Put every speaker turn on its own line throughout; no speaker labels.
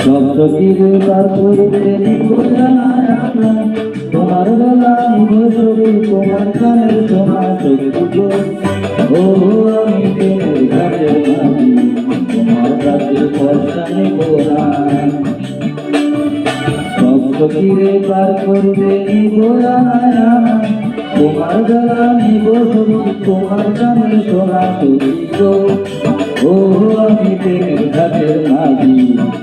সপ্তকিরে পার করতে তোমার বেলা নিব ছবি তোমার কানের তোমার চোখ ও আমি প্রেমের ঘাটের মাঝি তোমার কাছে পয়সা নেব না সপ্তকিরে পার করতে নিব তোমার বেলা নিব ছবি তোমার কানের সোনা চোখ ও আমি প্রেমের ঘাটের মাঝি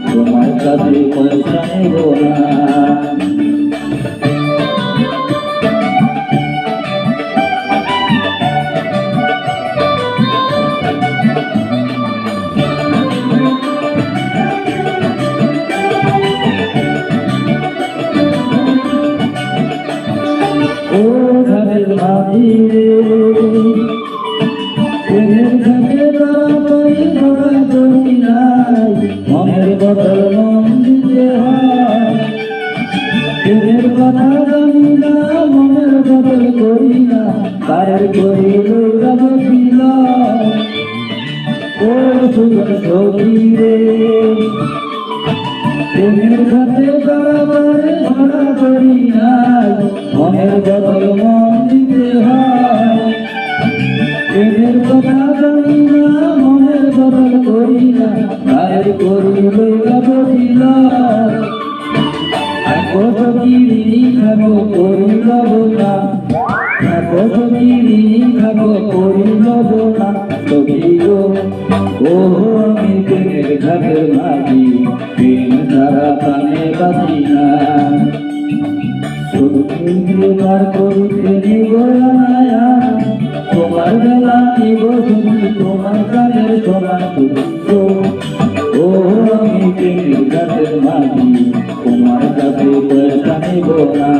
তোমার কাছে পয়সা নেব না ও ঘাটের মাঝি প্রেমের ঘাটে তাড়াতাড়ি ধরা করি নাই মনের বদল মন দিতে হয় প্রেমের কথা জানি না মনের বদল করি না তার করি রইল ও সুন্দর সখী রে প্রেমের ঘাটে তাড়াতাড়ি ধরা করি নাই মনের বদল মন দিতে হয় প্রেমের কথা জানি না মনের বদল করি না তার করি রইল কত কিরি খাবো করি লব না কত কিরি খাবো করি লব না সখী গো ও আমি প্রেমের ঘাটের মাঝি প্রেম ছাড়া প্রাণে বাঁচি না সত্যি পার করতে নিব তোমার বেলা নিব ছবি তোমার কানের সোনা ও আমি প্রেমের ঘাটের মাঝি তোমার কাছে পয়সা নেব না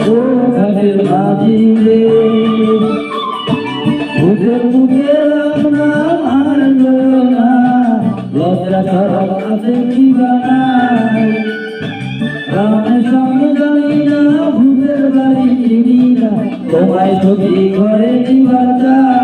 ও ঘাটের মাঝি রে ভূতের মুখে রাম নাম হারলো না লজ্জা সরব আছে কি বানায় রামের সঙ্গে জানি না ভূতের বাড়ি চিনি না তোমায় সখী ঘরে নিবার